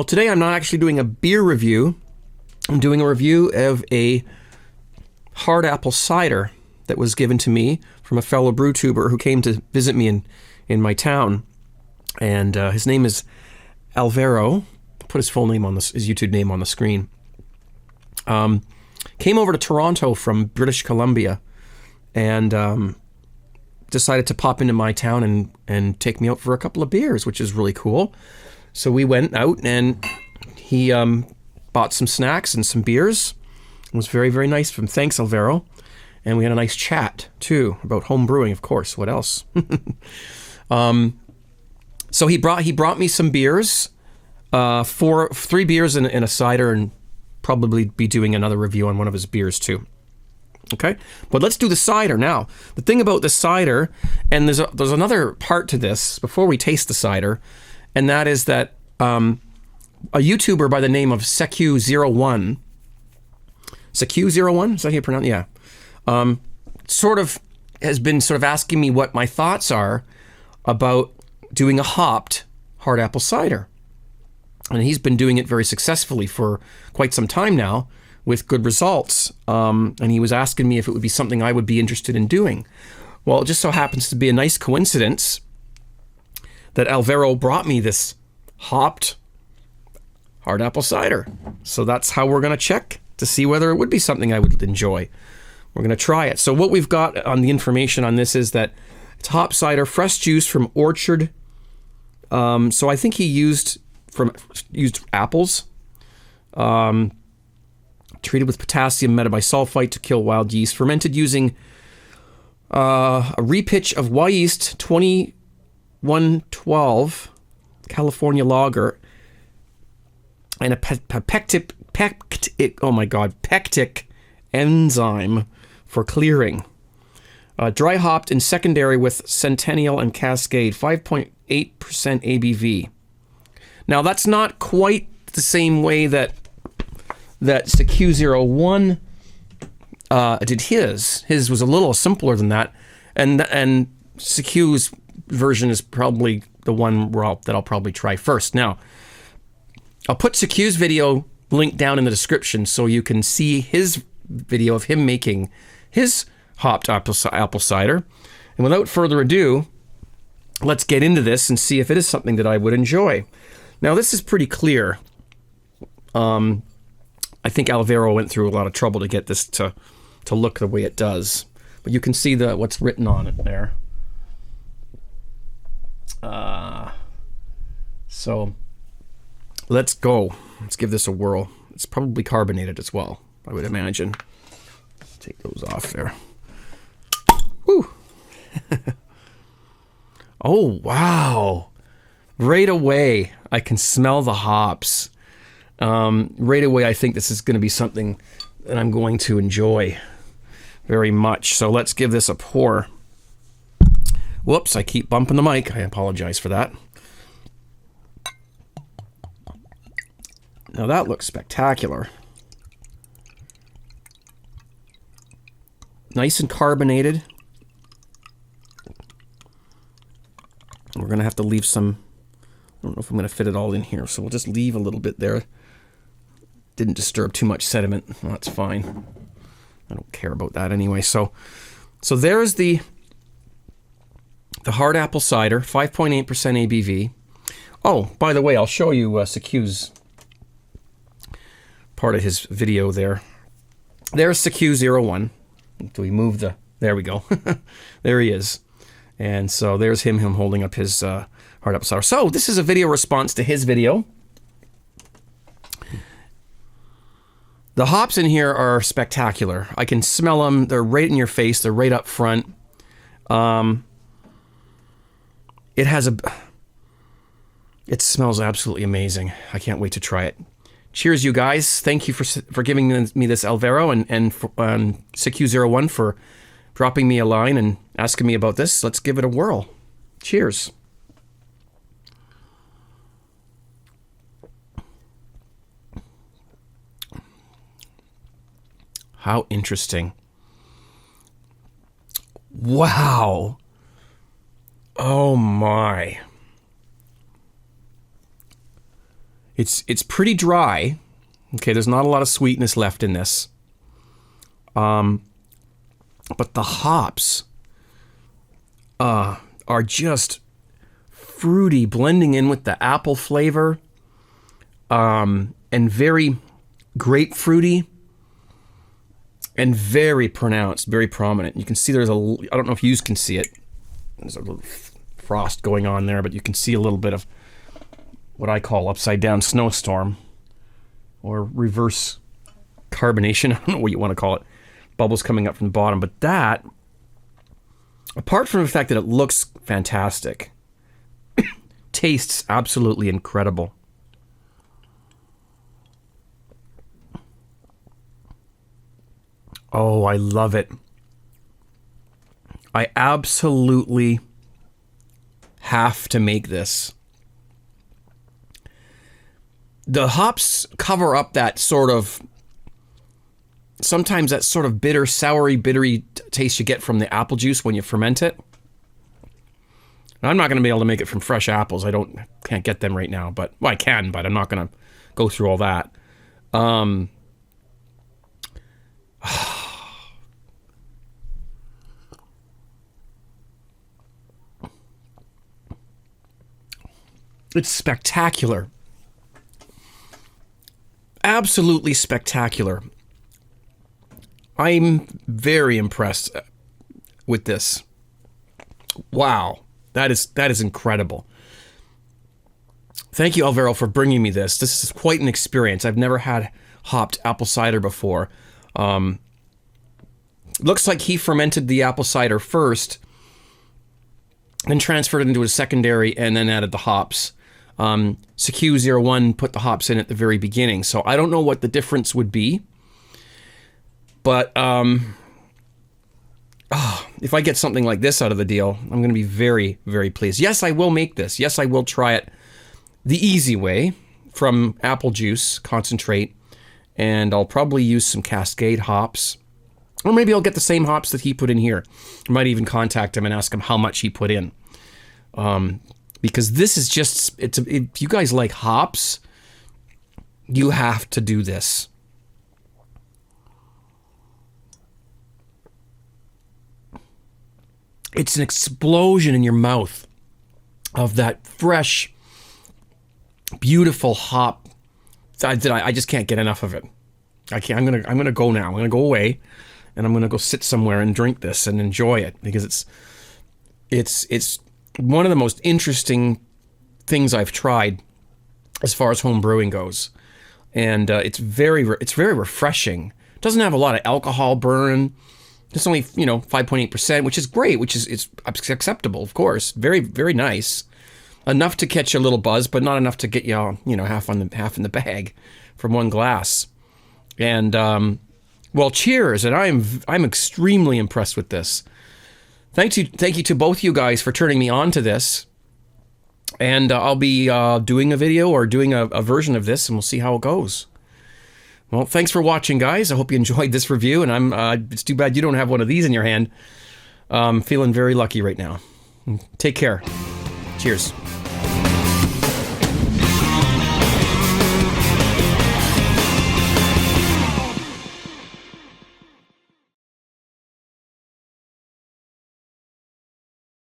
Well, today I'm not actually doing a beer review. I'm doing a review of a hard apple cider that was given to me from a fellow brew tuber who came to visit me in my town. And his name is Alvaro. I'll put his full name on his YouTube name on the screen. Came over to Toronto from British Columbia and decided to pop into my town and take me out for a couple of beers, which is really cool. So we went out and he bought some snacks and some beers. It was very, very nice of him. Thanks, Alvaro. And we had a nice chat, too, about home brewing, of course. What else? So he brought me some beers, 3 beers and a cider, and probably be doing another review on one of his beers, too. Okay? But let's do the cider now. The thing about the cider, and there's another part to this before we taste the cider, and that is that a YouTuber by the name of Secu01, Secu01, is that how you pronounce it? Yeah. Sort of has been sort of asking me what my thoughts are about doing a hopped hard apple cider. And he's been doing it very successfully for quite some time now with good results. And he was asking me if it would be something I would be interested in doing. Well, it just so happens to be a nice coincidence that Alvaro brought me this hopped hard apple cider. So that's how we're going to check to see whether it would be something I would enjoy. We're going to try it. So what we've got on the information on this is that it's hop cider, fresh juice from orchard. So I think he used apples, treated with potassium metabisulfite to kill wild yeast, fermented using a repitch of Y yeast 2112 California lager and a pectic enzyme for clearing. Dry hopped and secondary with Centennial and Cascade, 5.8% ABV. Now that's not quite the same way that Secu01 did his. His was a little simpler than that, and Secu's version is probably the one that I'll probably try first. Now, I'll put Secu's video link down in the description so you can see his video of him making his hopped apple cider. And without further ado, let's get into this and see if it is something that I would enjoy. Now, this is pretty clear. I think Alvaro went through a lot of trouble to get this to look the way it does. But you can see what's written on it there. So let's go. Let's give this a whirl. It's probably carbonated as well, I would imagine. Take those off there. Woo! Oh, wow. Right away, I can smell the hops. Right away, I think this is going to be something that I'm going to enjoy very much. So let's give this a pour. Whoops, I keep bumping the mic. I apologize for that. Now that looks spectacular. Nice and carbonated. We're going to have to leave some... I don't know if I'm going to fit it all in here, so we'll just leave a little bit there. Didn't disturb too much sediment. Well, that's fine. I don't care about that anyway. So there's the hard apple cider, 5.8% ABV. Oh, by the way, I'll show you Secu's part of his video there. There's Secu01. Do we move the... There we go. There he is. And so there's him holding up his hard apple cider. So this is a video response to his video. The hops in here are spectacular. I can smell them. They're right in your face. They're right up front. It smells absolutely amazing. I can't wait to try it. Cheers, you guys. Thank you for giving me this, Alvaro, and Secu01 for dropping me a line and asking me about this. Let's give it a whirl. Cheers. How interesting. Wow. Oh my. It's pretty dry. Okay, there's not a lot of sweetness left in this. But the hops are just fruity, blending in with the apple flavor, and very grapefruity, and very pronounced, very prominent. You can see there's I don't know if you can see it. There's a little frost going on there, but you can see a little bit of what I call upside down snowstorm or reverse carbonation. I don't know what you want to call it. Bubbles coming up from the bottom. But that, apart from the fact that it looks fantastic, tastes absolutely incredible. Oh, I love it. I absolutely have to make this. The hops cover up that sort of, sometimes that sort of bitter, soury, bittery taste you get from the apple juice when you ferment it. I'm not going to be able to make it from fresh apples. Can't get them right now, but, well, I can, but I'm not going to go through all that. It's spectacular. Absolutely spectacular. I'm very impressed with this. Wow. That is incredible. Thank you, Alvaro, for bringing me this. This is quite an experience. I've never had hopped apple cider before. Looks like he fermented the apple cider first, then transferred it into a secondary, and then added the hops. CQ01 put the hops in at the very beginning, so I don't know what the difference would be. But if I get something like this out of the deal, I'm going to be very, very pleased. Yes, I will make this. Yes, I will try it the easy way from apple juice concentrate, and I'll probably use some Cascade hops. Or maybe I'll get the same hops that he put in here. I might even contact him and ask him how much he put in. Because this is just, if you guys like hops, you have to do this. It's an explosion in your mouth of that fresh, beautiful hop. I just can't get enough of it. I can't. I'm gonna go now. I'm gonna go away, and I'm gonna go sit somewhere and drink this and enjoy it, because it's one of the most interesting things I've tried as far as home brewing goes, and it's very refreshing. It doesn't have a lot of alcohol burn. It's only 5.8%, which is great, it's acceptable, of course. Very, very nice. Enough to catch a little buzz, but not enough to get you half in the bag from one glass. And well, cheers! And I'm extremely impressed with this. Thank you to both you guys for turning me on to this. And I'll be doing a video or doing a version of this, and we'll see how it goes. Well, thanks for watching, guys. I hope you enjoyed this review, and it's too bad you don't have one of these in your hand. I'm feeling very lucky right now. Take care. Cheers.